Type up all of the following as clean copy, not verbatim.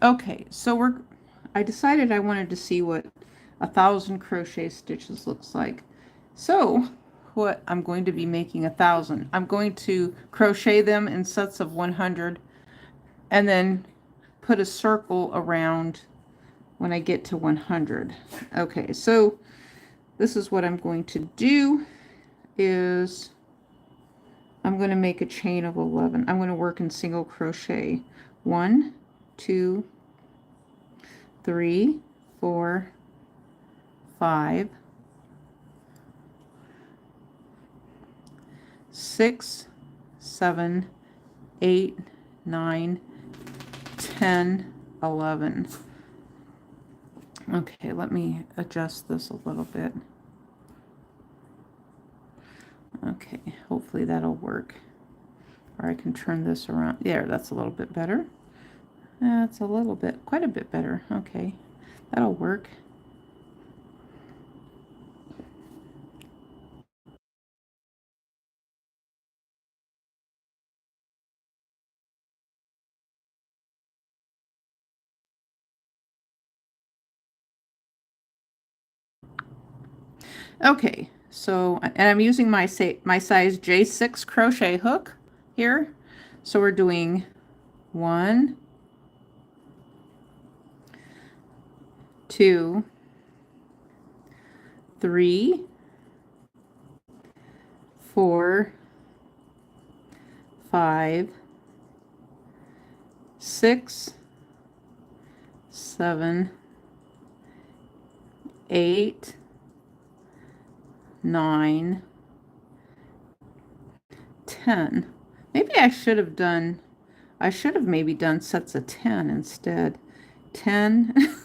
Okay, so I decided I wanted to see what 1,000 crochet stitches looks like. So what I'm going to be making 1,000. I'm going to crochet them in sets of 100 and then put a circle around when I get to 100. Okay, so this is what I'm going to do is I'm going to make a chain of 11. I'm going to work in single crochet. 1, 2, 3, 4, 5, 6, 7, 8, 9, 10, 11. Okay, let me adjust this a little bit. Okay, hopefully that'll work. Or I can turn this around. There, that's a little bit better. That's a little bit, quite a bit better. Okay, that'll work. Okay, so, and I'm using my size J6 crochet hook here. So we're doing 1, 2, 3, 4, 5, 6, 7, 8, 9, 10. Maybe I should have maybe done sets of 10 instead. 10.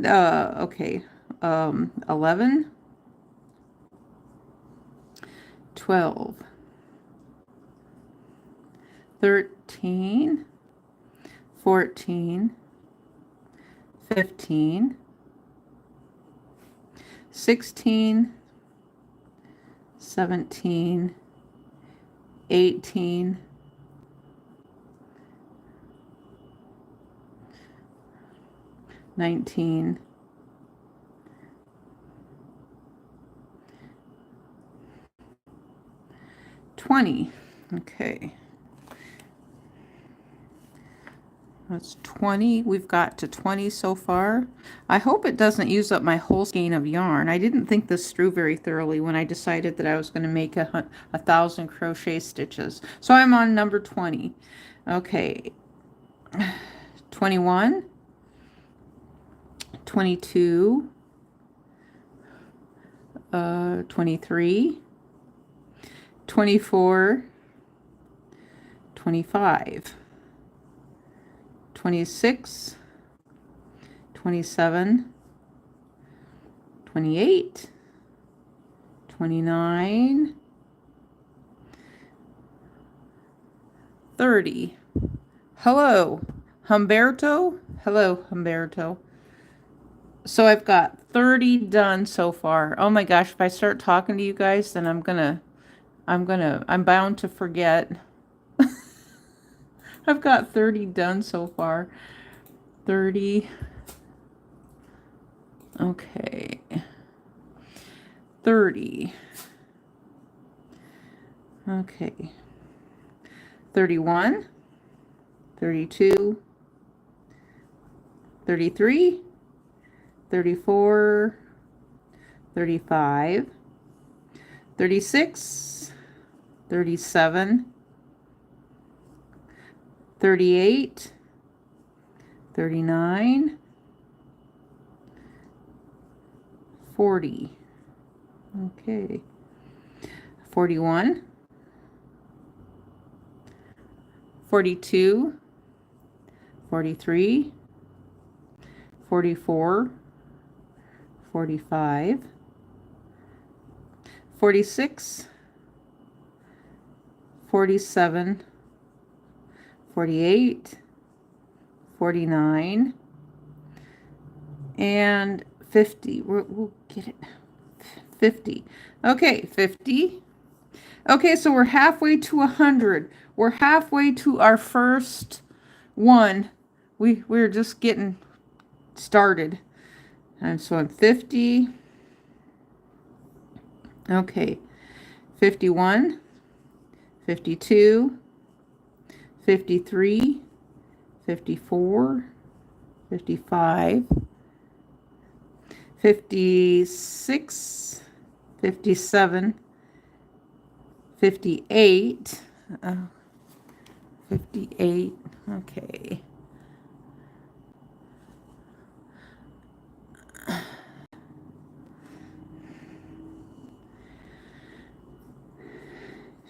Okay. 11, 12, 13, 14, 15, 16, 17, 18, 19, 20. Okay. That's 20. We've got to 20 so far. I hope it doesn't use up my whole skein of yarn. I didn't think this through very thoroughly when I decided that I was going to make 1,000 crochet stitches. So I'm on number 20. Okay. 21, 22, 23, 24, 25, 26, 27, 28, 29, 30. Hello, Humberto. Hello, Humberto. So I've got 30 done so far. Oh my gosh, if I start talking to you guys, then I'm bound to forget. I've got 30 done so far. 30. Okay. 30. Okay. 31, 32, 33, 34, 35, 36, 37, 38, 39, 40. Okay. 41, 42, 43, 44, 45, 46, 47, 48, 49, and 50. We'll get it. 50. Okay, 50. Okay, so we're halfway to 100. We're halfway to our first one we're just getting started. And so I'm 50. Okay. 51, 52, 53, 54, 55, 56, 57, 58, 58, okay.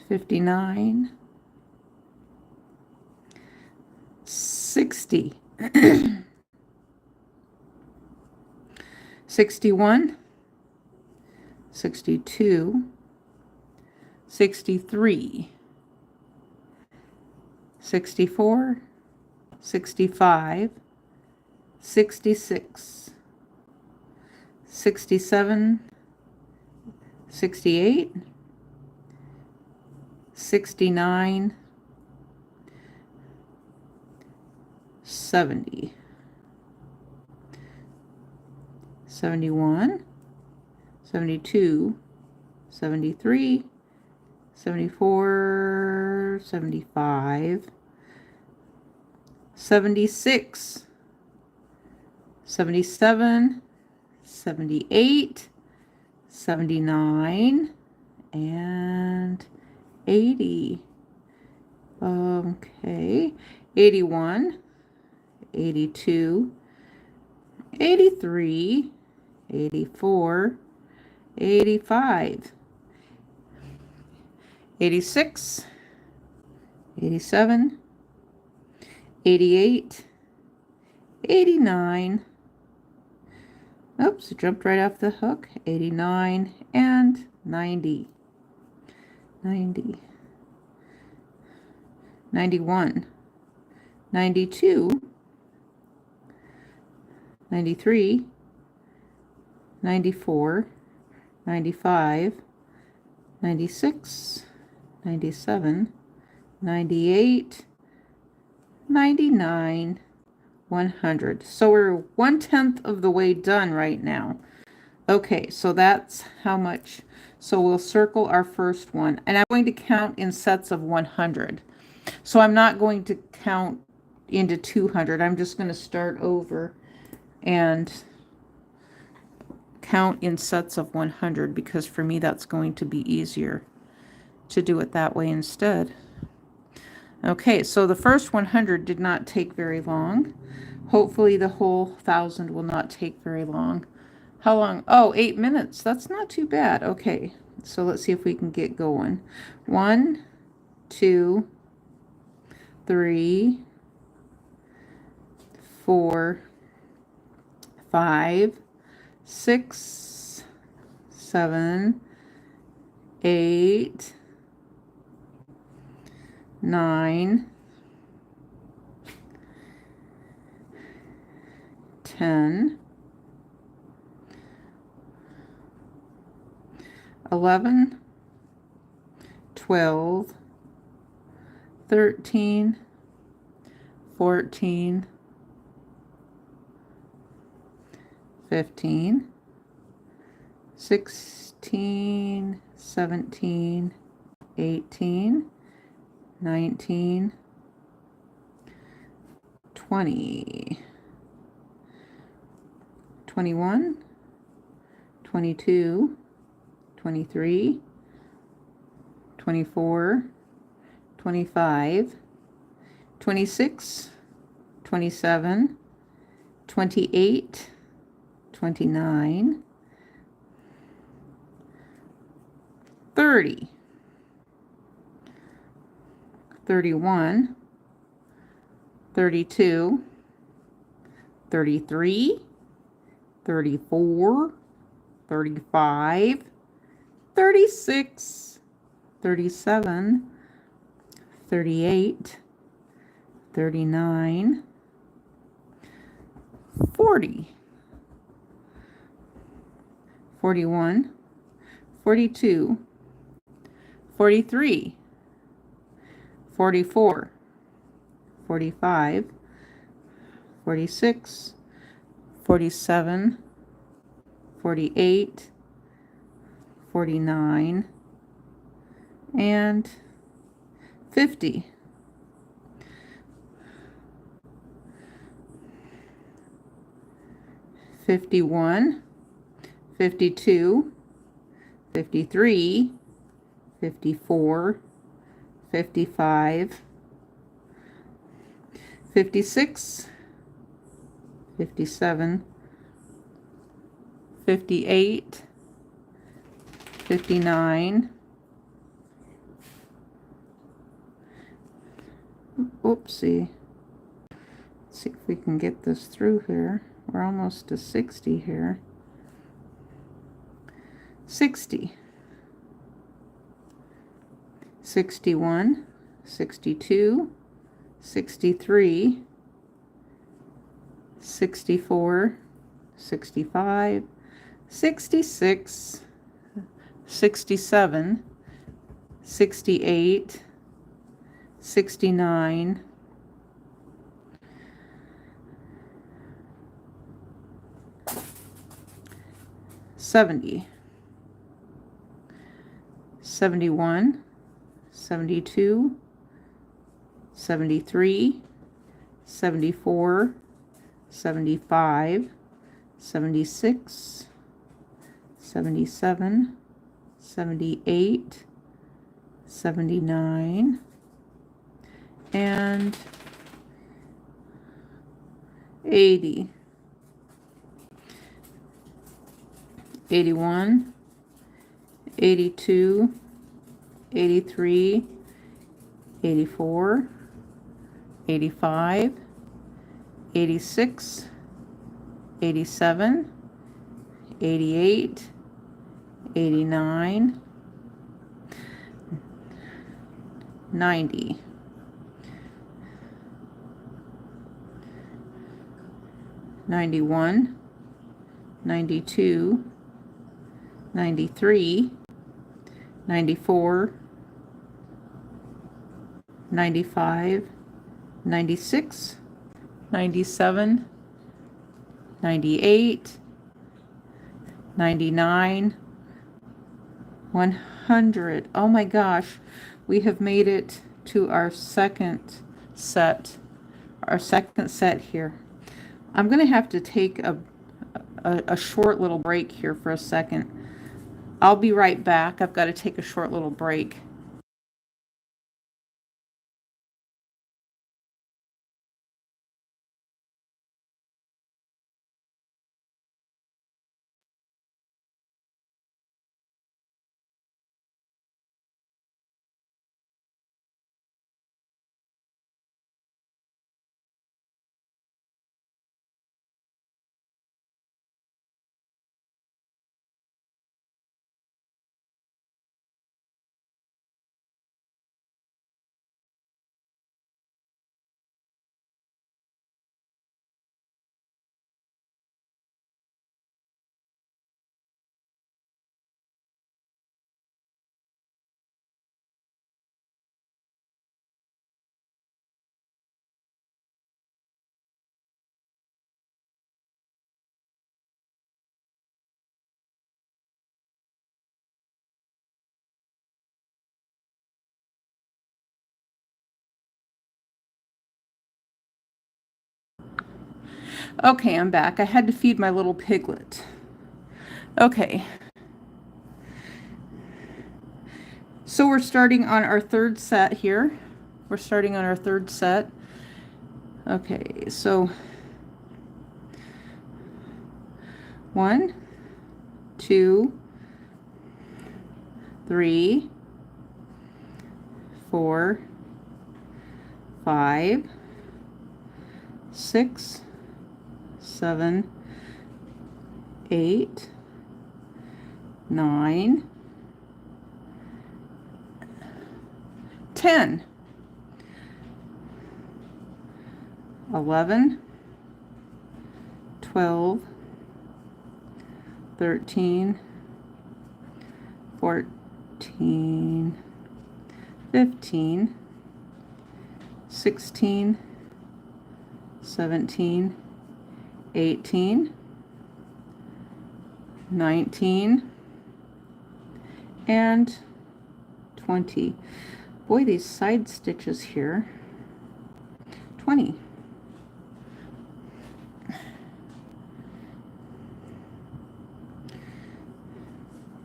59, 60, 61, 62, 63, 64, 65, 66, 67, 68, 69, 70, 71, 72, 73, 74, 75, 76, 77, 78, 79, and 80. Okay, 81, 82, 83, 84, 85, 86, 87, 88, 89, oops, it jumped right off the hook, 89, and 90, 90, 91, 92, 93, 94, 95, 96, 97, 98, 99, 100. So we're 1/10 of the way done right now. Okay, so that's how much. So we'll circle our first one, and I'm going to count in sets of 100. So I'm not going to count into 200. I'm just going to start over and count in sets of 100, because for me that's going to be easier to do it that way instead. Okay, so the first 100 did not take very long. Hopefully the whole 1,000 will not take very long. How long? Oh, 8 minutes. That's not too bad. Okay, so let's see if we can get going. 1, 2, 3, 4, 5, 6, 7, 8, 9, 10, 11, 12, 13, 14, 15, 16, 17, 18, 19, 20, 21, 22, 23, 24, 25, 26, 27, 28, 29, 30, 31, 32, 33, 34, 35, 36, 37, 38, 39, 40, 41, 42, 43, 44, 45, 46, 47, 48, 49, and 50. 51, 52, 53, 54, 55, 56, 57, 58, 59, oopsie, let's see if we can get this through here. We're almost to 60 here. 60, 61, 62, 63, 64, 65, 66, 67, 68, 69, 70, 71, 72, 73, 74, 75, 76, 77, 78, 79, and 80. 81, 82, 83, 84, 85, 86, 87, 88, 89, 90, 91, 92, 93, 94, 95, 96, 97, 98, 99, 100. Oh my gosh, we have made it to our second set here. I'm going to have to take a short little break here for a second. I'll be right back. I've got to take a short little break. Okay, I'm back. I had to feed my little piglet. Okay. So we're starting on our third set here. We're starting on our third set. Okay, so 1, 2, 3, 4, 5, 6, 7, 8, 9, 10, 11, 12, 13, 14, 15, 16, 17, 18, 19, and 20. Boy, these side stitches here. 20.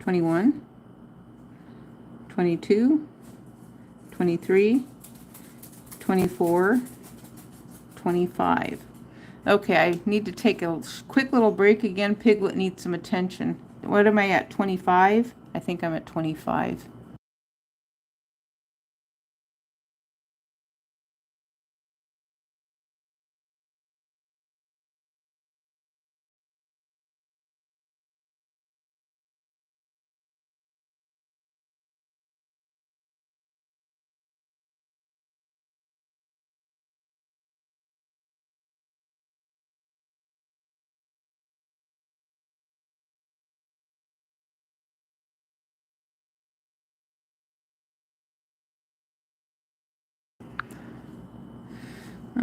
21, 22, 23, 24, 25. Okay, I need to take a quick little break again. Piglet needs some attention. What am I at, 25? I think I'm at 25.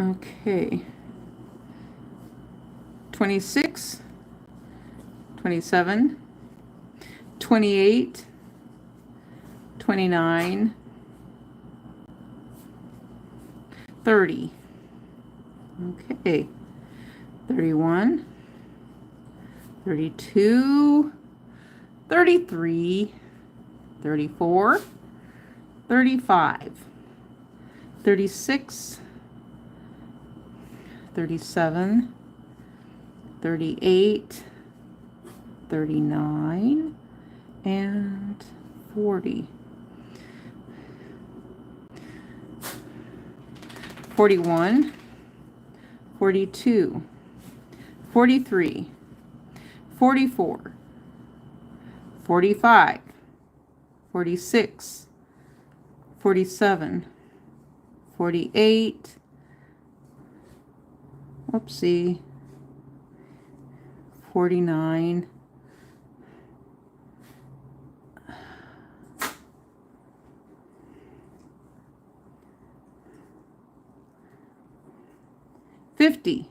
Okay. 26, 27, 28, 29, 30. Okay. 31, 32, 33, 34, 35, 36, 37, 38, 39, and 40. 41, 42, 43, 44, 45, 46, 47, 48, whoopsie, 49, 50.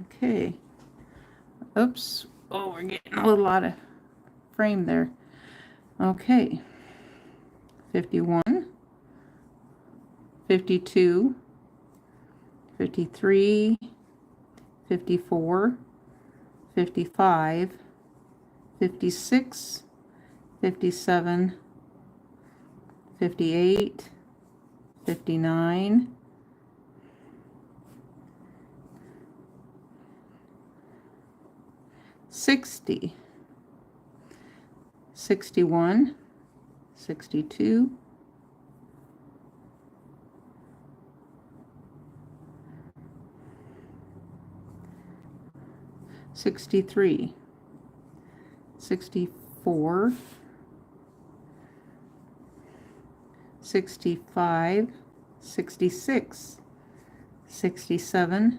Okay. Oops. Oh, we're getting a little out of frame there. Okay. 51, 52, 53, 54, 55, 56, 57, 58, 59, 60, 61, 62, 63, 64, 65, 66, 67,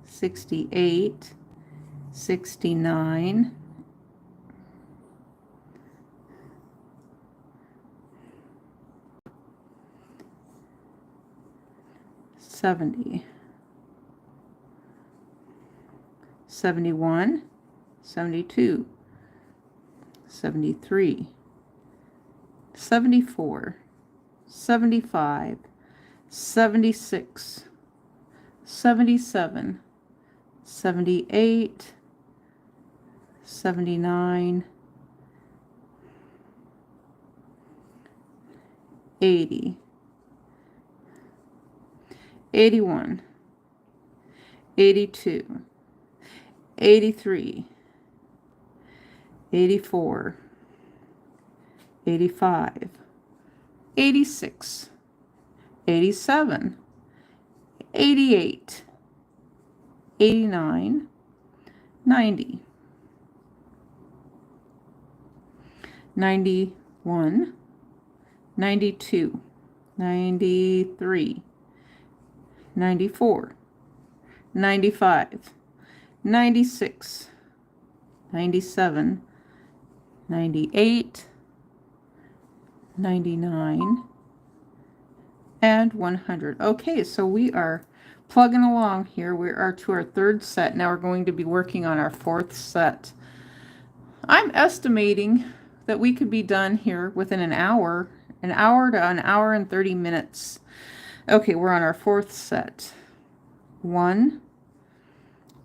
68, 69, 70, 71, 72, 73, 74, 75, 76, 77, 78, 79, 80, 81, 82, 83, 84, 85, 86, 87, 88, 89, 90, 91, 92, 93, 94, 95, 96, 97, 98, 99, and 100. Okay, so we are plugging along here. We are to our third set. Now we're going to be working on our fourth set. I'm estimating that we could be done here within an hour to an hour and 30 minutes. Okay, we're on our fourth set. 1,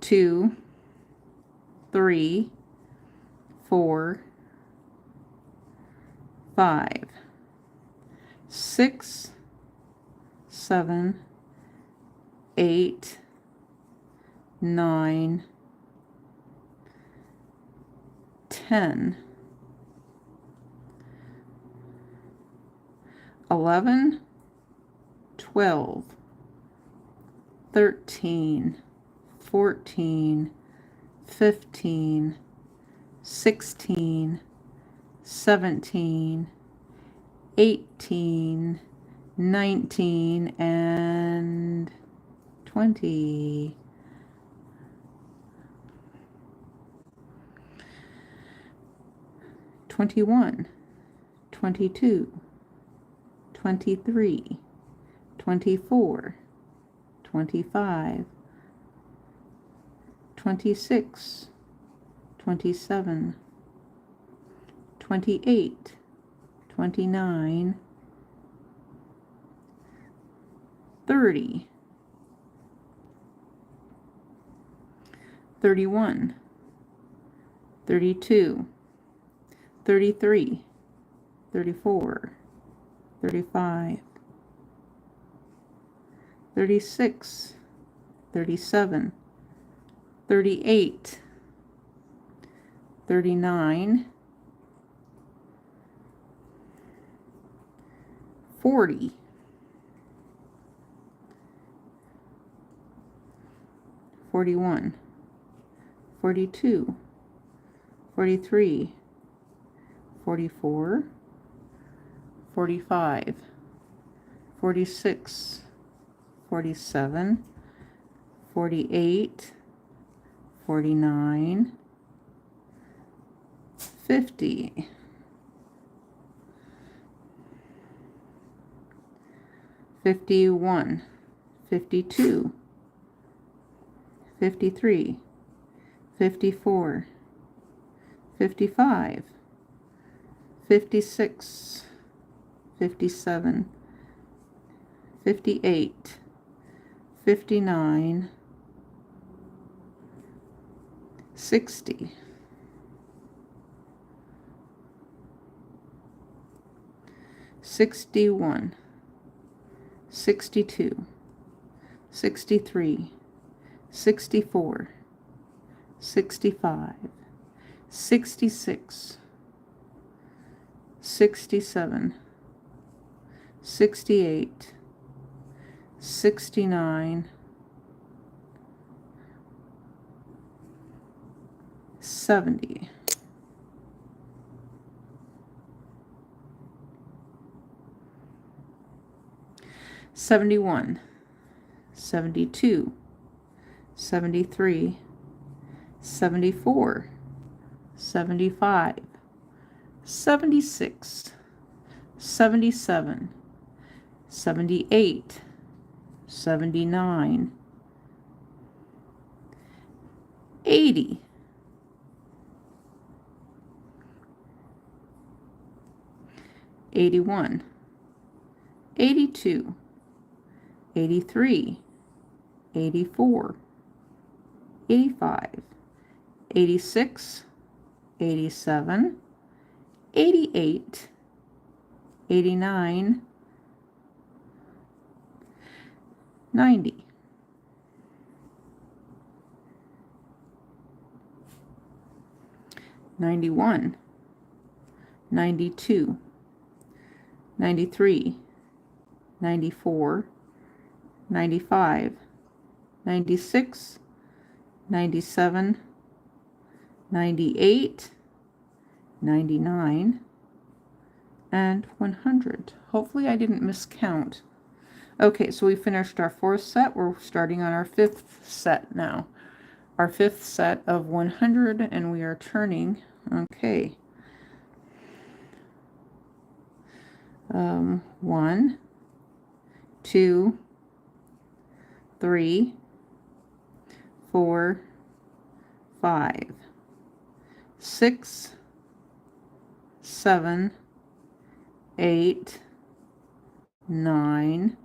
2, 3, 4, 5, 6, 7, 8, 9, 10, 11, 12, 13, 14, 15, 16, 17, 18, 19, and 20. 21, 22, 23, 24, 25, 26, 27, 28, 29, 30, 31, 32, 33, 34, 35, 36, 37, 38, 39, 40, 41, 42, 43, 44, 45, 46, 47, 48, 49, 50, 51, 52, 53, 54, 55, 56, 57, 58, 59, 60, 61, 62, 63, 64, 65, 66, 67, 68, 69, 70, 71, 72, 73, 74, 75, 76, 77, 78, 79, 80, 81, 82, 83, 84, 85, 86, 87, 88, 89, 90, 91, 92, 93, 94, 95, 96, 97, 98, 99, and 100. Hopefully I didn't miscount. Okay, so we finished our fourth set. We're starting on our fifth set now. Our fifth set of 100, and we are turning, okay, 1, 2, 3, 4, 5, 6, 7, 8, 9,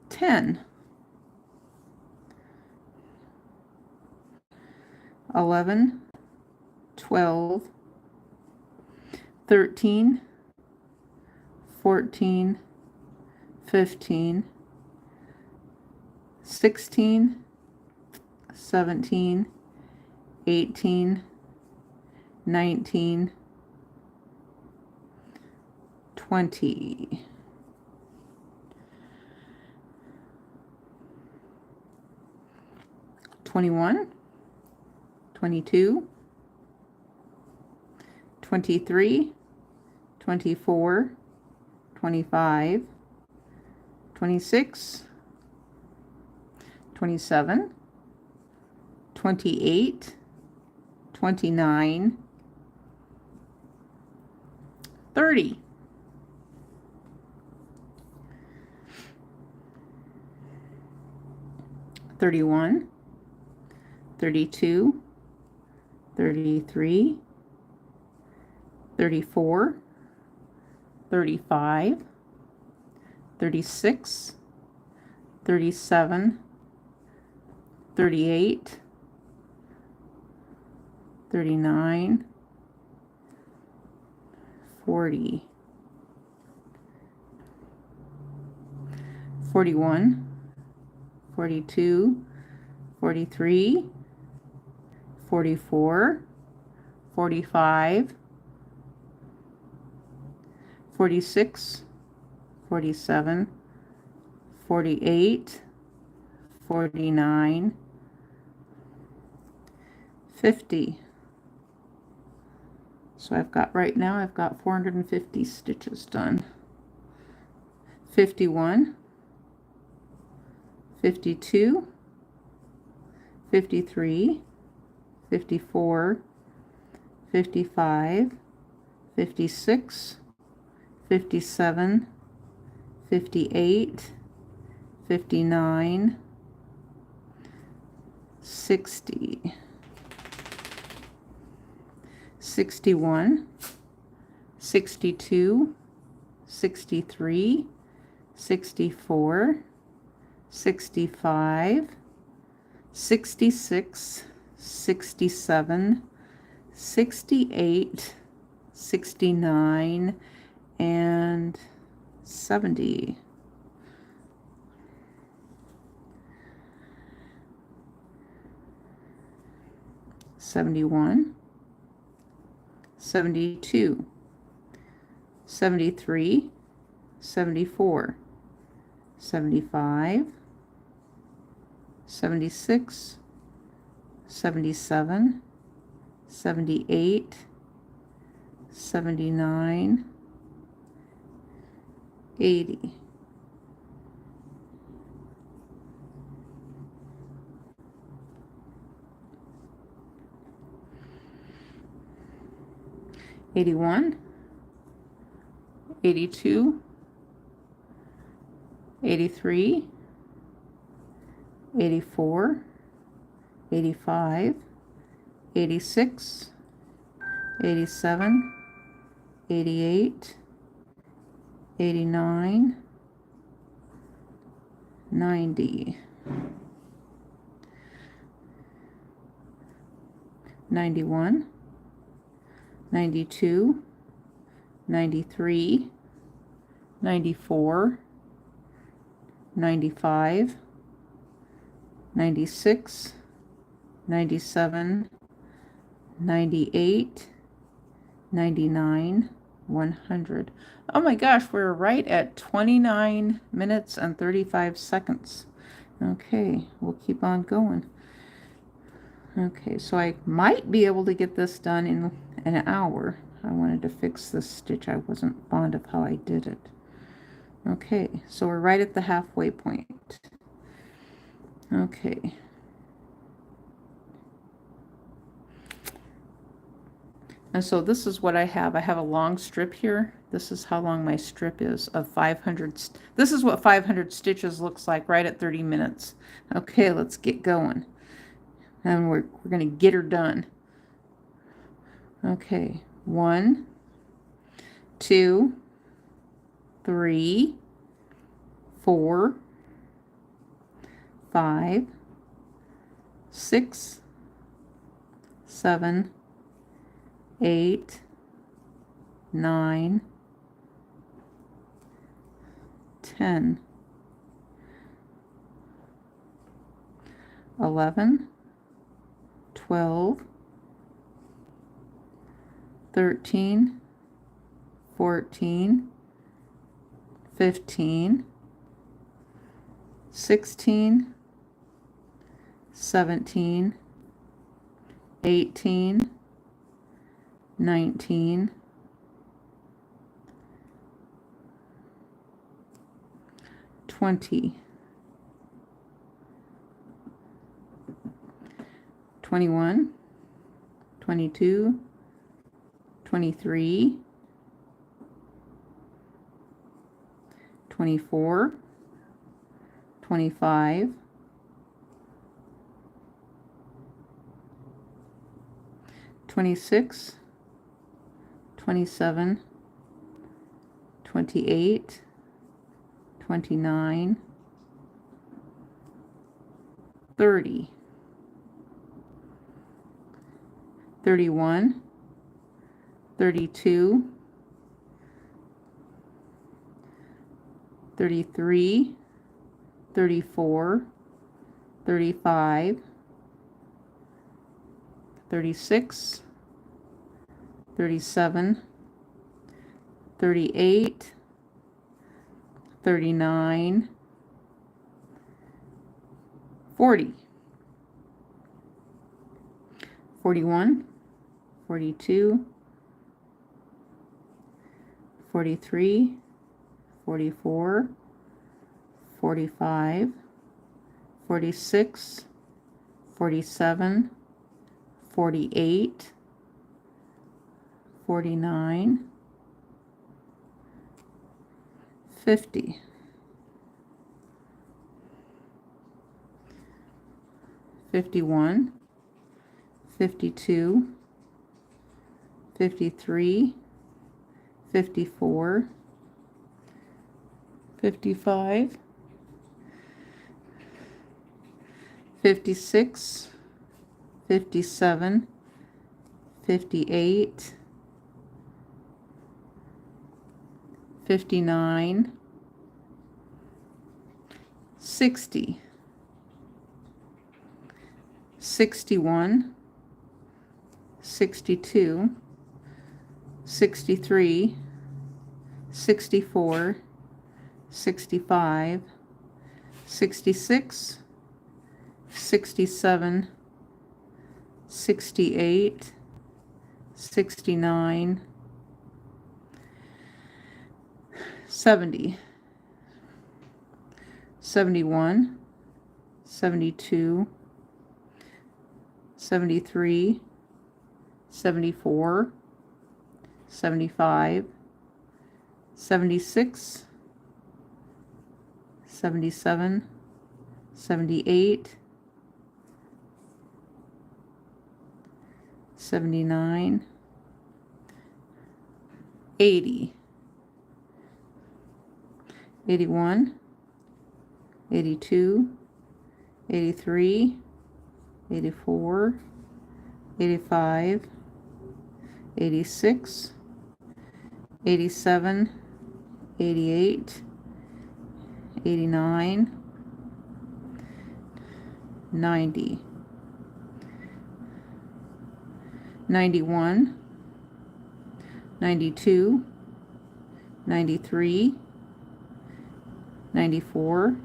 10, 11, 12, 13, 14, 15, 16, 17, 18, 19, 20. 21, 22, 23, 24, 25, 26, 27, 28, 29, 30. 31, 32, 33, 34, 35, 36, 37, 38, 39, 40, 41, 42, 43, 44, 45, 46, 47, 48, 49, 50. So I've got, right now I've got 450 stitches done. 51, 52, 53, 54, 55, 56, 57, 58, 59, 60, 61, 62, 63, 64, 65, 66, 67, 68, 69, and 70. 71, 72, 73, 74, 75, 76, 77, 78, 79, 80. 81, 82, 83, 84, 85, 86, 87, 88, 89, 90, 91, 92, 93, 94, 95, 96, 97, 98, 99, 100. Oh my gosh, we're right at 29 minutes and 35 seconds. Okay, we'll keep on going. Okay, so I might be able to get this done in an hour. I wanted to fix this stitch. I wasn't fond of how I did it. Okay, so we're right at the halfway point. Okay. And so this is what I have. I have a long strip here. This is how long my strip is of 500. This is what 500 stitches looks like right at 30 minutes. Okay, let's get going. And we're going to get her done. Okay, 1, 2, 3, 4, 5, 6, 7, 8, 9, 10, 11, 12, 13, 14, 15, 16, 17, 18, 19, 20, 21, 22, 23, 24, 25, 26, 27, 28, 29, 30, 31, 32, 33, 34, 35, 36, 37, 38, 39, 40, 41, 42, 43, 44, 45, 46, 47, 48, 49, 50, 51, 52, 53, 54, 55, 56, 57, 58, 59, 60, 61, 62, 63, 64, 65, 66, 67, 68, 69, 70, 71, 72, 73, 74, 75, 76, 77, 78, 79, 80, 81, 82, 83, 84, 85, 86, 87, 88, 89, 90, 91, 92, 93, 94,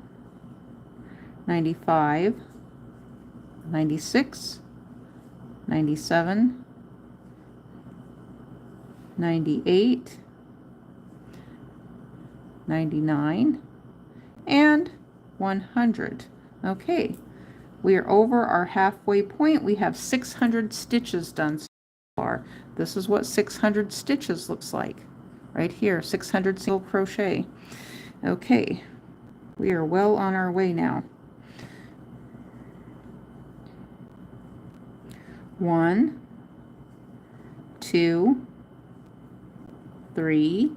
95, 96, 97, 98, 99, and 100. Okay, we are over our halfway point. We have 600 stitches done. far. This is what 600 stitches looks like. Right here, 600 single crochet. Okay, we are well on our way now. 1, 2, 3,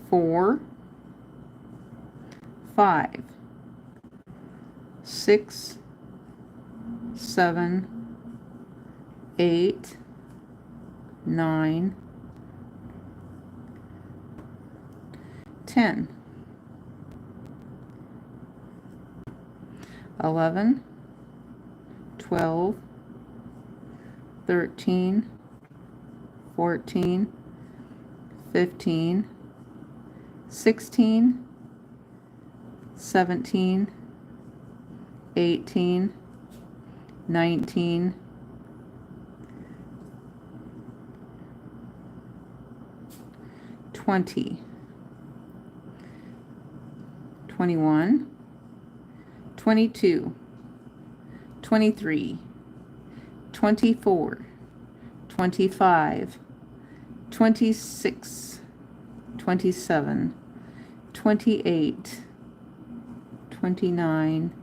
4, 5, 6, 7, 8, 9, 10, 11, 12, 13, 14, 15, 16, 17, 18, 19, 20, 21, 22, 23, 24, 25, 26, 27, 28, 29,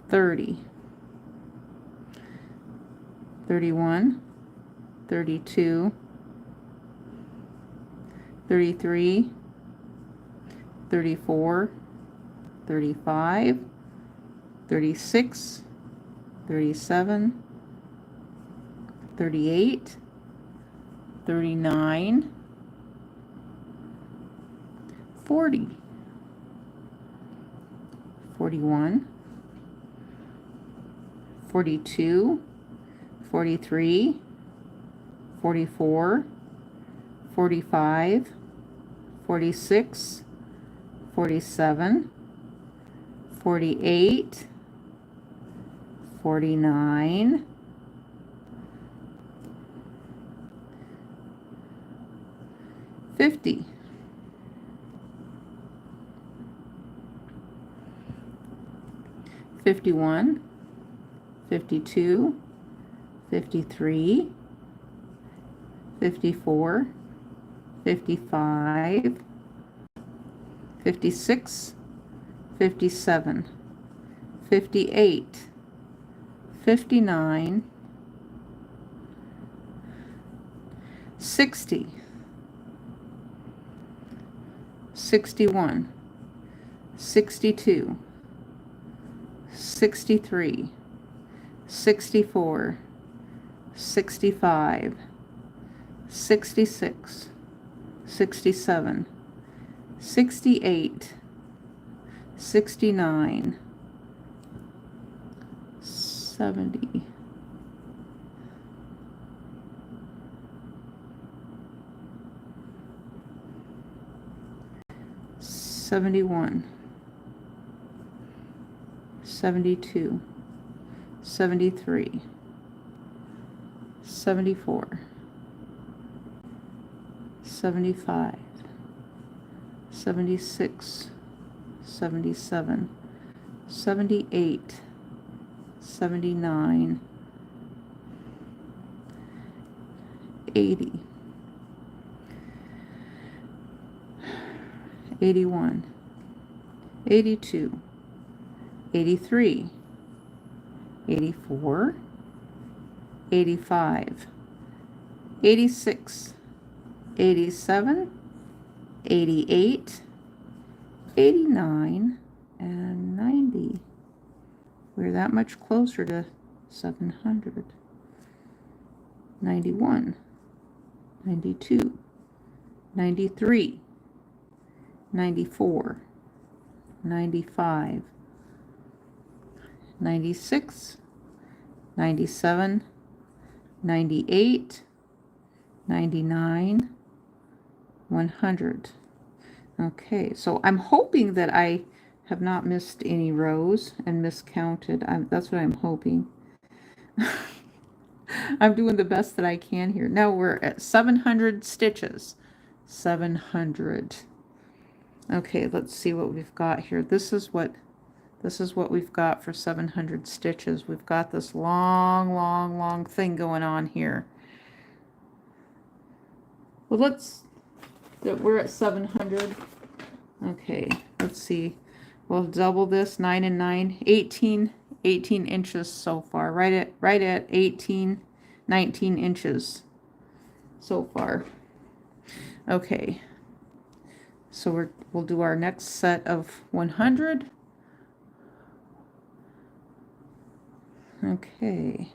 30, 31, 32, 33, 34, 35, 36, 37, 38, 39, 40, 41, 42, 43, 44, 45, 46, 47, 48, 49, 50, 51, 52, 53, 54, 55, 56, 57, 58, 59, 60, 61, 62, 63, 64, 65, 66, 67, 68, 69, 70, 71, 72, 73, 74, 75, 76, 77, 78, 79, 80, 81, 82, 83, 84, 85, 86, 87, 88, 89, and 90. We're that much closer to 700. 91, 92, 93, 94, 95, 96, 97, 98, 99, 100. Okay, so I'm hoping that I have not missed any rows and miscounted. That's what I'm hoping. I'm doing the best that I can here. Now we're at 700 stitches. 700. Okay, let's see what we've got here. This This is what we've got for 700 stitches. We've got this long, long, long thing going on here. Well, we're at 700. Okay, let's see. We'll double this, 9 and 9, 18 inches so far. Right at 18, 19 inches so far. Okay. So we'll do our next set of 100. Okay.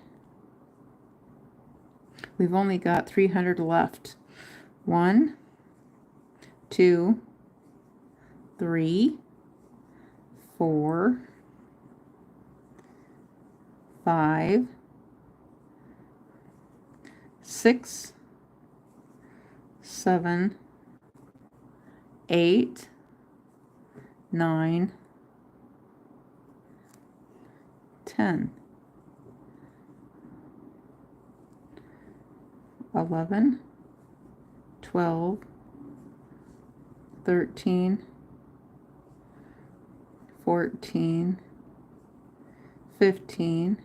We've only got 300 left. 1, 2, 3, 4, 5, 6, 7, 8, 9, 10, 11, 12, 13, 14, 15,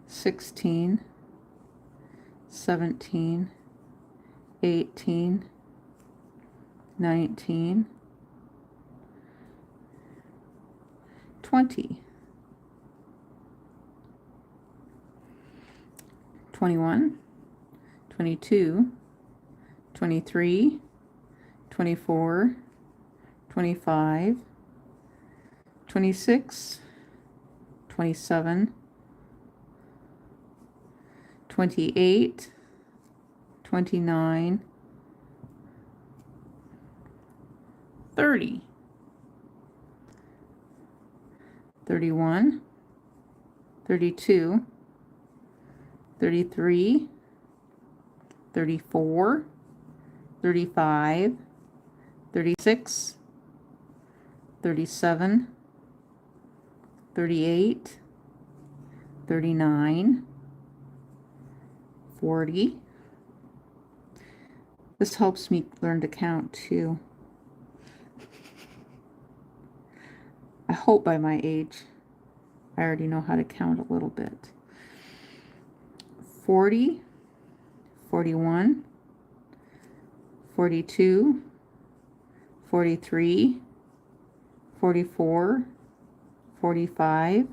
16, 17, 18, 19, 20, 21, 22, 23, 24, 25, 26, 27, 28, 29, 30, 31, 32, 33, 34, 35, 36, 37, 38, 39, 40. This helps me learn to count too. I hope by my age I already know how to count a little bit. 40, 41, 42, 43, 44, 45,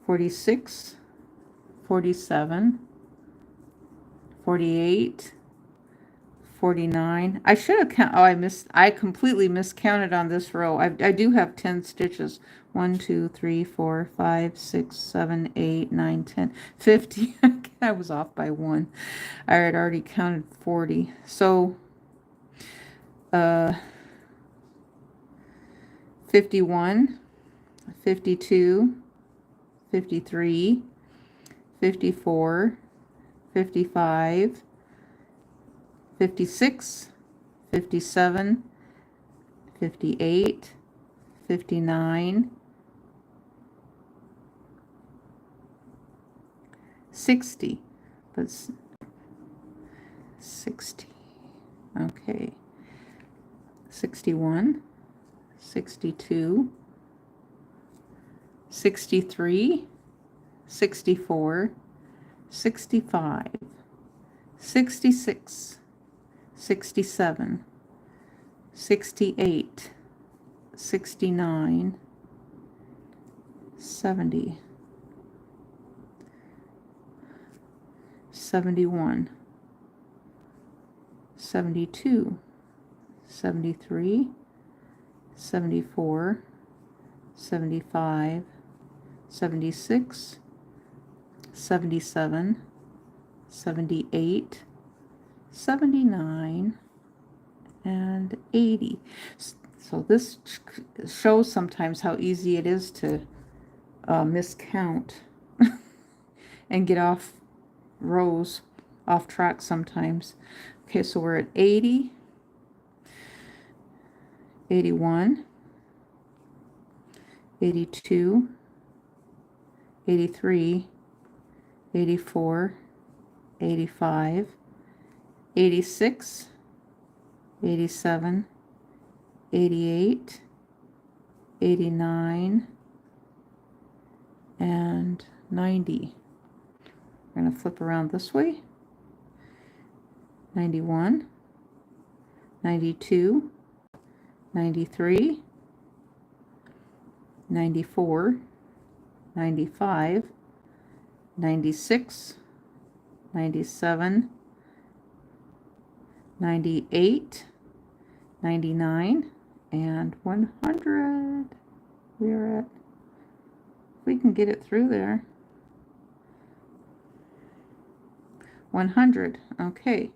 46, 47, 48, 49. I should have counted. I completely miscounted on this row. I do have 10 stitches. 1, 2, 3, 4, 5, 6, 7, 8, 9, 10, 50. I was off by 1. I had already counted 40. So 51, 52, 53, 54, 55, 56, 57, 58, 59, 60, but 60, okay, 61, 62, 63, 64, 65, 66, 67, 68, 69, 70, 71, 72, 73, 74, 75, 76, 77, 78, 79, and 80. So this shows sometimes how easy it is to miscount and get off rows, off track sometimes. Okay, so we're at 80, 81, 82, 83, 84, 85, 86, 87, 88, 89, and 90. We're going to flip around this way. 91, 92, 93, 94, 95, 96, 97, 98, 99, and 100. We're at, we can get it through there. 100. Okay.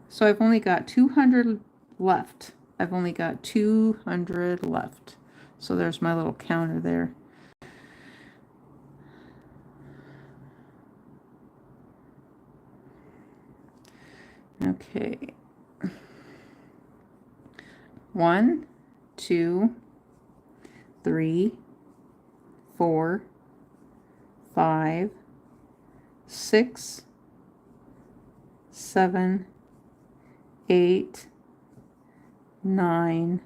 So I've only got 200 left. I've only got 200 left. So there's my little counter there. Okay. 1, 2, 3, 4, 5, 6, 7, 8, 9,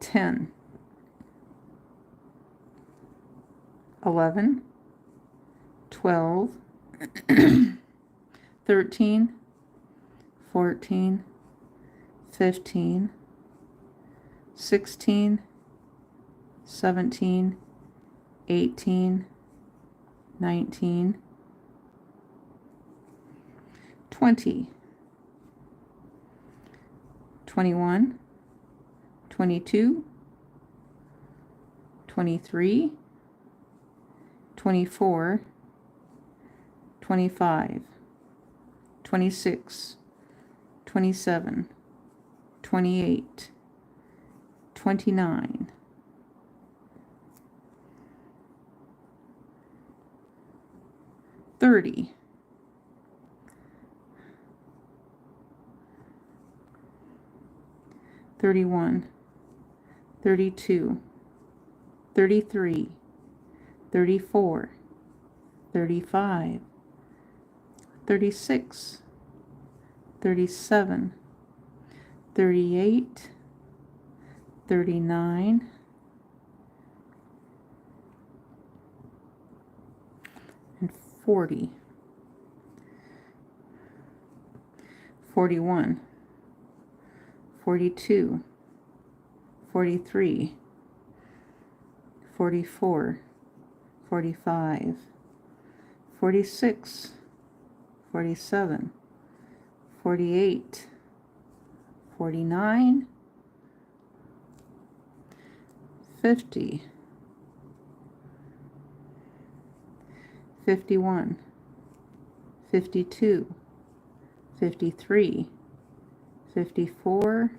10, 11, 12, 13, 14, 15, 16, 17, 18, 19, 20, 21, 22, 23, 24, 25, 26, 27, 28, 29, 30, 31, 32, 33, 34, 35, 36, 37, 38, 39, and 40, 41, 42, 43, 44, 45, 46, 47, 48, 49, 50, 51, 52, 53, 54,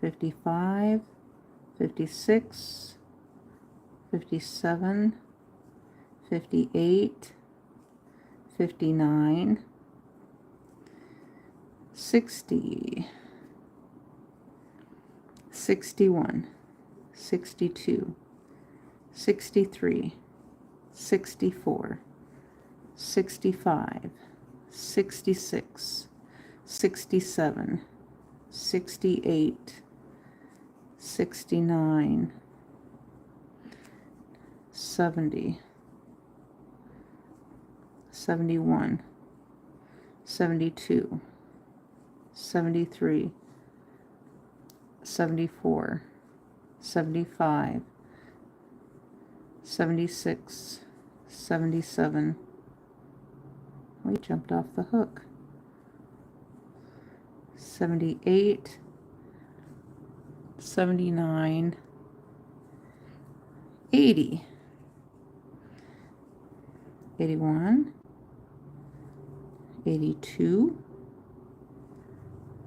55, 56, 57, 58, 59, 60, 61, 62, 63, 64, 65, 66, 67, 68, 69, 70, 71, 72, 73, 74, 75, 76, 77. We jumped off the hook. 78, 79, 80, 81, 82,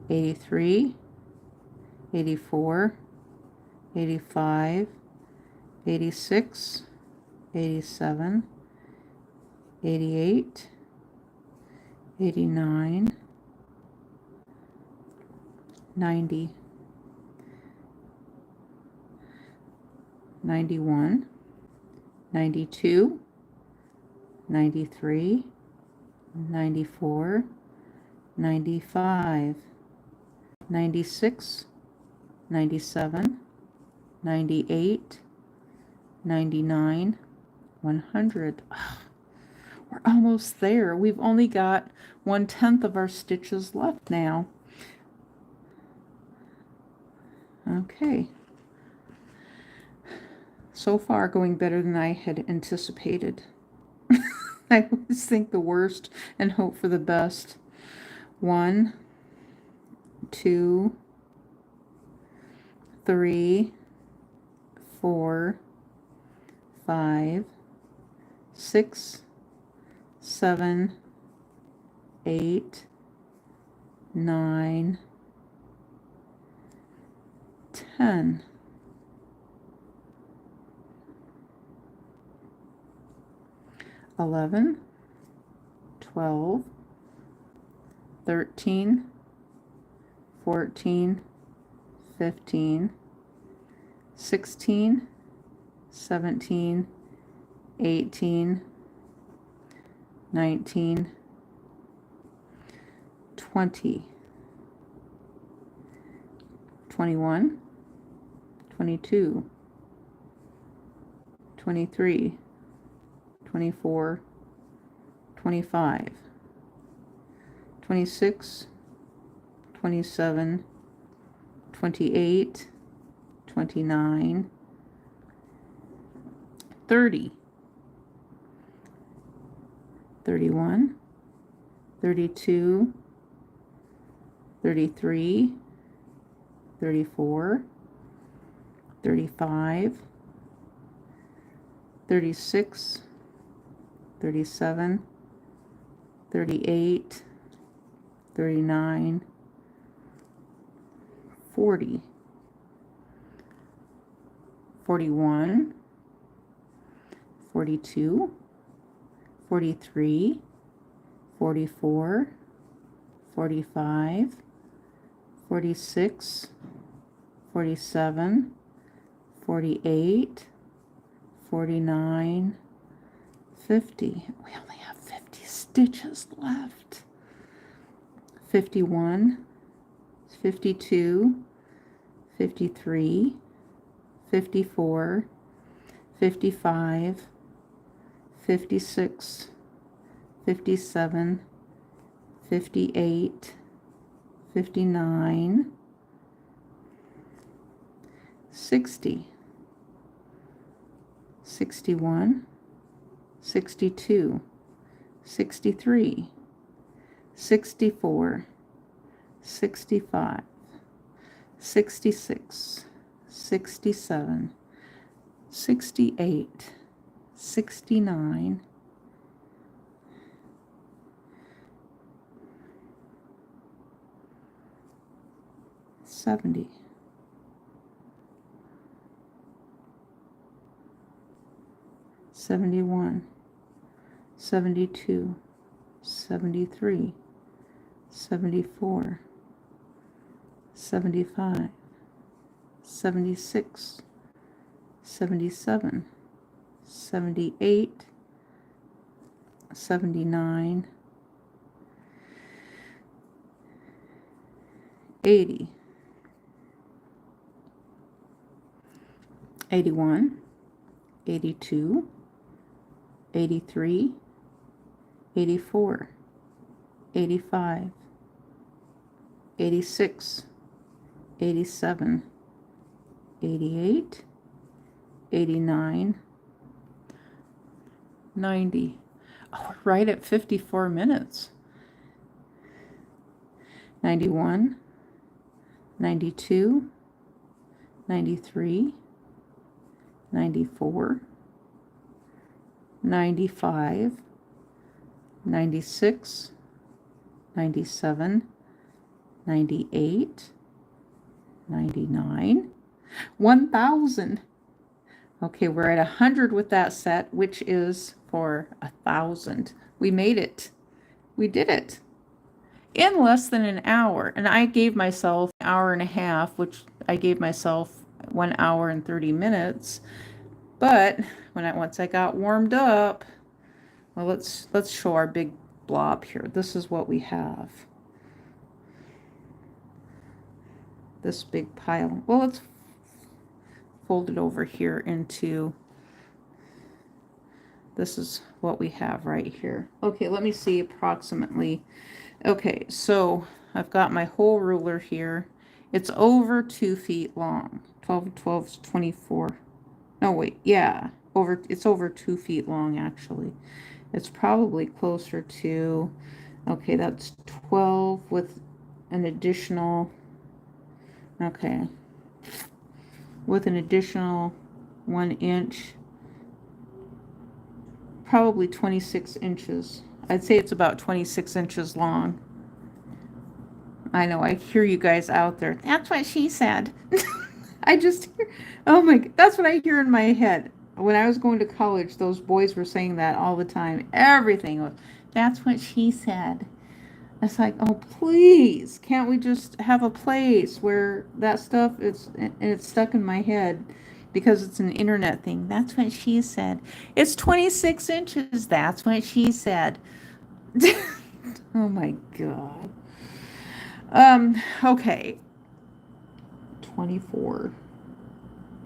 83, 84, 85, 86, 87, 88, 89, 90, 91, 92, 93, 94, 95, 96, 97, 98, 99, 100. We're almost there. We've only got 1/10 of our stitches left now. Okay. So far going better than I had anticipated. I always think the worst and hope for the best. 1, 2, 3, 4, 5, 6, 7, 8, 9, 10. 11, 12, 13, 14, 15, 16, 17, 18, 19, 20, 21, 22, 23, 24, 25, 26, 27, 28, 29, 30, 31, 32, 33, 34, 35, 36, 37, 38, 39, 40, 41, 42, 43, 44, 45, 46, 47, 48, 49, 50. We only have 50 stitches left. 51, 52, 53, 54, 55, 56, 57, 58, 59, 60, 61, 62, 63, 64, 65, 66, 67, 68, 69, 70, 71, 72, 73, 74, 75, 76, 77, 78, 79, 80, 81, 82, 83, 84, 85, 86, 87, 88, 89, 90. Oh, we're right at 54 minutes. 91, 92, 93, 94, 95, 96, 97, 98, 99, 1000. Okay, we're at 100 with that set, which is for 1,000. We made it. We did it in less than an hour. And I gave myself an hour and a half, which I gave myself 1 hour and 30 minutes. But once I got warmed up, well, let's show our big blob here. This is what we have. this big pile. Well, let's fold it over here into, this is what we have right here. Okay, let me see approximately. Okay, so I've got my whole ruler here. It's over 2 feet long. 12, 12 is 24. No, wait, yeah, it's over 2 feet long, actually. It's probably closer to, okay, that's 12 with an additional, okay, with an additional 1 inch, probably 26 inches. I'd say it's about 26 inches long. I know, I hear you guys out there. That's what she said. I just hear, oh my, that's what I hear in my head. When I was going to college, those boys were saying that all the time. Everything was, that's what she said. It's like, oh, please, can't we just have a place where that stuff is, and it's stuck in my head because it's an internet thing. That's what she said. It's 26 inches. That's what she said. Oh my God. Okay. 24.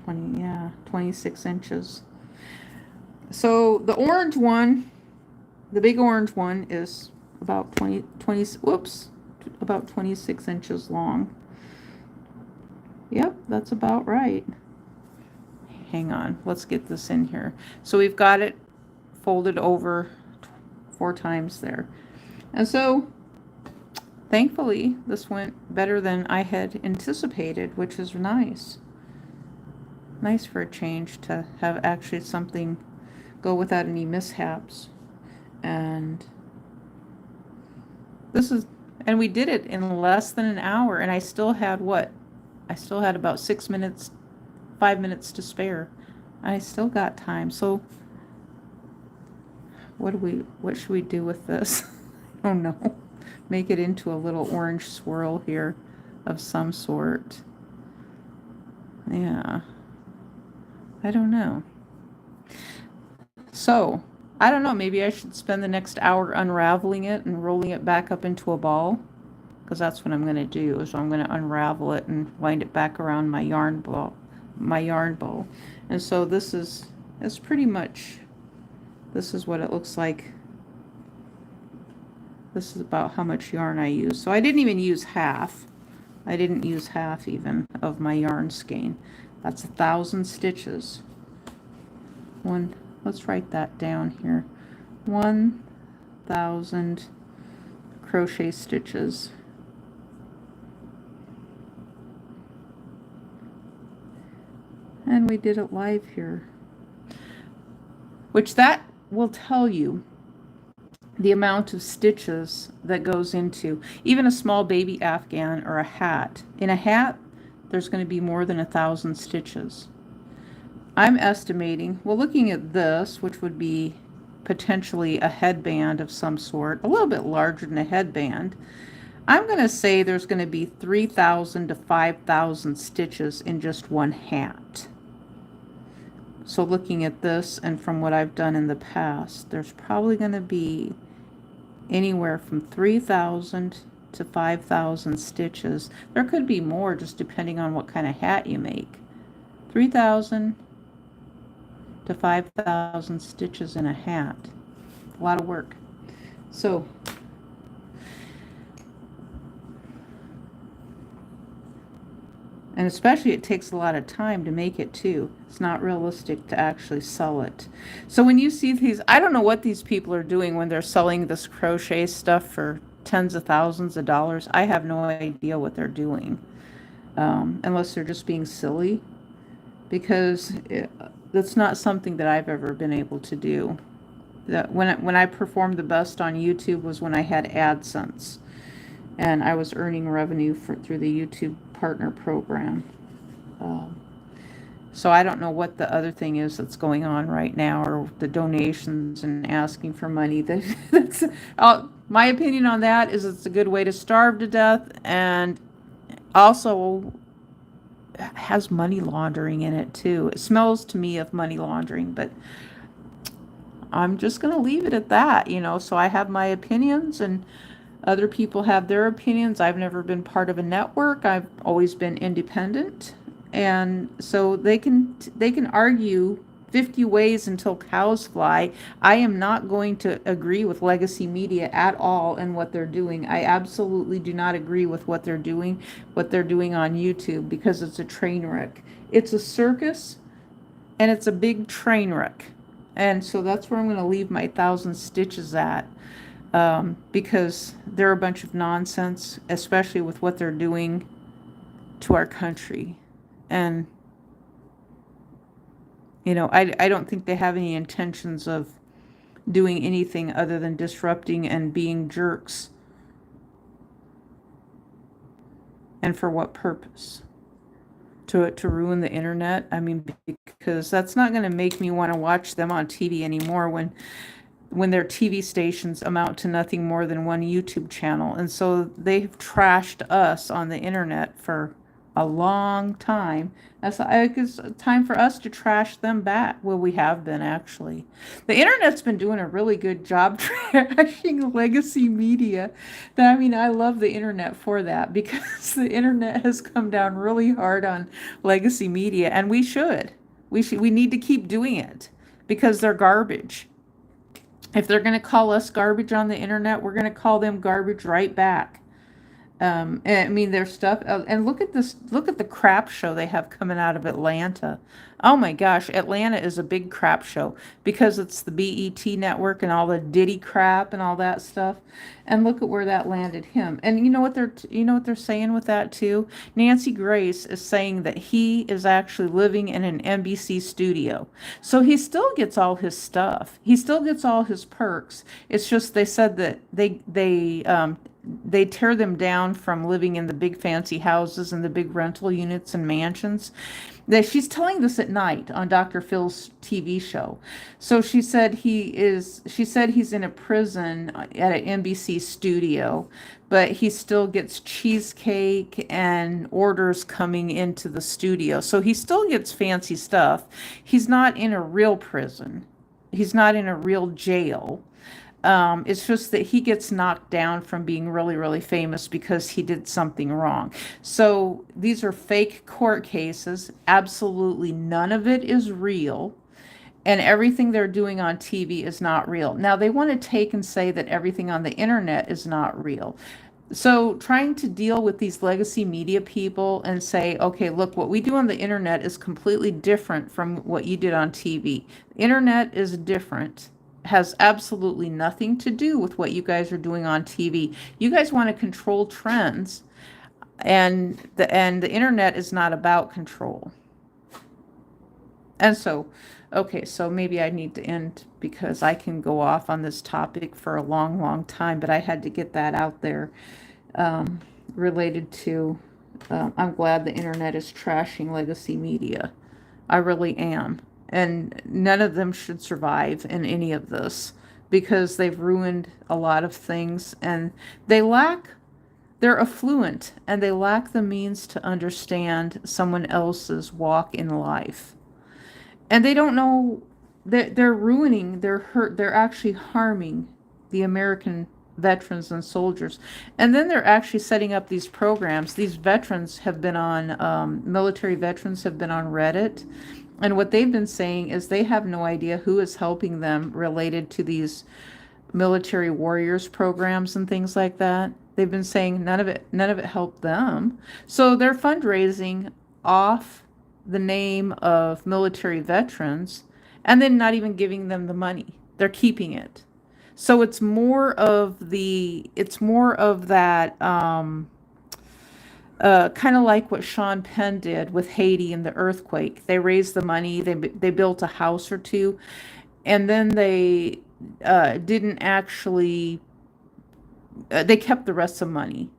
20, yeah, 26 inches. So the orange one, the big orange one is about 20, whoops, about 26 inches long. Yep, that's about right. Hang on, let's get this in here. So we've got it folded over 4 times there. And so thankfully this went better than I had anticipated, which is nice. Nice for a change to have actually something go without any mishaps. And this is, and we did it in less than an hour, and I still had what? I still had about 6 minutes, 5 minutes to spare. I still got time. So what should we do with this? I don't know. Make it into a little orange swirl here of some sort. Yeah. I don't know. So, I don't know, maybe I should spend the next hour unraveling it and rolling it back up into a ball, because that's what I'm going to do, is I'm going to unravel it and wind it back around my yarn ball. And so this is pretty much, this is what it looks like. This is about how much yarn I use. So I didn't even use half. I didn't use half even of my yarn skein. That's 1,000 stitches. Let's write that down here. 1,000 crochet stitches. And we did it live here. Which that will tell you the amount of stitches that goes into even a small baby afghan or a hat. In a hat, there's going to be more than 1,000 stitches. I'm estimating, well, looking at this, which would be potentially a headband of some sort, a little bit larger than a headband, I'm going to say there's going to be 3,000 to 5,000 stitches in just one hat. So looking at this and from what I've done in the past, there's probably going to be anywhere from 3,000 to 5,000 stitches. There could be more just depending on what kind of hat you make. 3,000 to 5,000 stitches in a hat. A lot of work. So and especially it takes a lot of time to make it too. It's not realistic to actually sell it. So when you see these, I don't know what these people are doing when they're selling this crochet stuff for tens of thousands of dollars. I have no idea what they're doing, unless they're just being silly, because that's not something that I've ever been able to do. That when I performed the best on YouTube was when I had AdSense, and I was earning revenue through the YouTube partner program. So I don't know what the other thing is that's going on right now, or the donations and asking for money. That's my opinion on that is it's a good way to starve to death, and also has money laundering in it too. It smells to me of money laundering, but I'm just going to leave it at that, you know. So I have my opinions, and Other people have their opinions. I've never been part of a network. I've always been independent. And so they can argue 50 ways until cows fly. I am not going to agree with legacy media at all and what they're doing. I absolutely do not agree with what they're doing on YouTube, because it's a train wreck. It's a circus, and it's a big train wreck. And so that's where I'm going to leave my 1,000 stitches at, because they're a bunch of nonsense, especially with what they're doing to our country. And, I don't think they have any intentions of doing anything other than disrupting and being jerks. And for what purpose? To ruin the internet? I mean, because that's not going to make me want to watch them on TV anymore, when their TV stations amount to nothing more than one YouTube channel. And so they've trashed us on the internet for a long time. It's time for us to trash them back. Well, we have been, actually. The internet's been doing a really good job trashing legacy media. I love the internet for that, because the internet has come down really hard on legacy media, and we should. We need to keep doing it, because they're garbage. If they're going to call us garbage on the internet, we're going to call them garbage right back. Their stuff, and look at this, look at the crap show they have coming out of Atlanta. Oh my gosh, Atlanta is a big crap show, because it's the BET network and all the Diddy crap and all that stuff. And look at where that landed him. And you know what they're saying with that too? Nancy Grace is saying that he is actually living in an NBC studio. So he still gets all his stuff. He still gets all his perks. It's just they said that they tear them down from living in the big fancy houses and the big rental units and mansions. She's telling this at night on Dr. Phil's TV show. So she said he's in a prison at an NBC studio, but he still gets cheesecake and orders coming into the studio. So he still gets fancy stuff. He's not in a real prison. He's not in a real jail. It's just that he gets knocked down from being really, really famous because he did something wrong. So these are fake court cases. Absolutely none of it is real. And everything they're doing on TV is not real. Now, they want to take and say that everything on the internet is not real. So trying to deal with these legacy media people and say, okay, look, what we do on the internet is completely different from what you did on TV. The internet is different. Has absolutely nothing to do with what you guys are doing on TV. You guys want to control trends, and the internet is not about control. And so, okay, so maybe I need to end, because I can go off on this topic for a long, long time, but I had to get that out there, related to, I'm glad the internet is trashing legacy media. I really am. And none of them should survive in any of this, because they've ruined a lot of things, and they're affluent, and they lack the means to understand someone else's walk in life. And they don't know that they're actually harming the American veterans and soldiers. And then they're actually setting up these programs. These veterans have been on, military veterans have been on Reddit. And what they've been saying is they have no idea who is helping them related to these military warriors programs and things like that. They've been saying none of it helped them. So they're fundraising off the name of military veterans, and then not even giving them the money. They're keeping it. So it's more of that, kind of like what Sean Penn did with Haiti and the earthquake. They raised the money, they built a house or two, and then they didn't actually, they kept the rest of the money.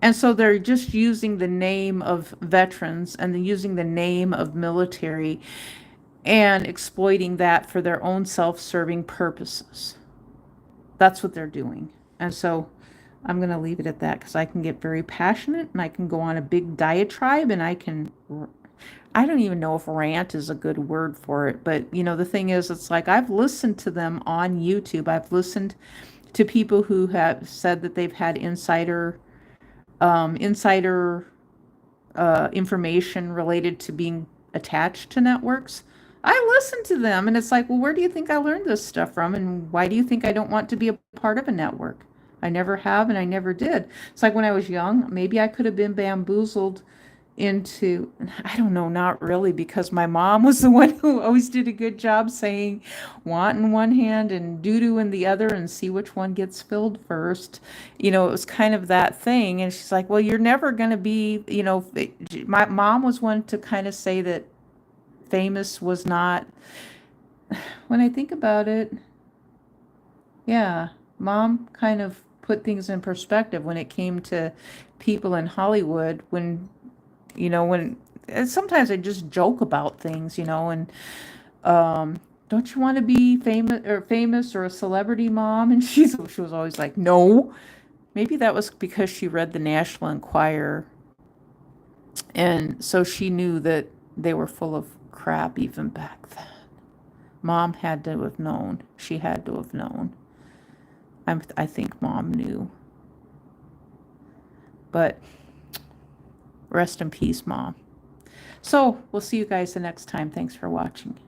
And so they're just using the name of veterans and then using the name of military and exploiting that for their own self-serving purposes. That's what they're doing. And so I'm going to leave it at that, because I can get very passionate and I can go on a big diatribe, and I don't even know if rant is a good word for it. But, the thing is, it's like I've listened to them on YouTube. I've listened to people who have said that they've had insider information related to being attached to networks. I listen to them and it's like, well, where do you think I learned this stuff from? And why do you think I don't want to be a part of a network? I never have and I never did. It's like when I was young, maybe I could have been bamboozled into, I don't know, not really, because my mom was the one who always did a good job saying want in one hand and doo-doo in the other and see which one gets filled first. You know, it was kind of that thing. And she's like, well, you're never going to be, you know, my mom was one to kind of say that famous was not, when I think about it, yeah, mom kind of put things in perspective when it came to people in Hollywood when, you know, when and sometimes I just joke about things, you know, and don't you want to be famous or a celebrity, mom? And she was always like, no. Maybe that was because she read the National Enquirer, and so she knew that they were full of crap even back then. Mom had to have known. She had to have known. I think mom knew. But rest in peace, mom. So we'll see you guys the next time. Thanks for watching.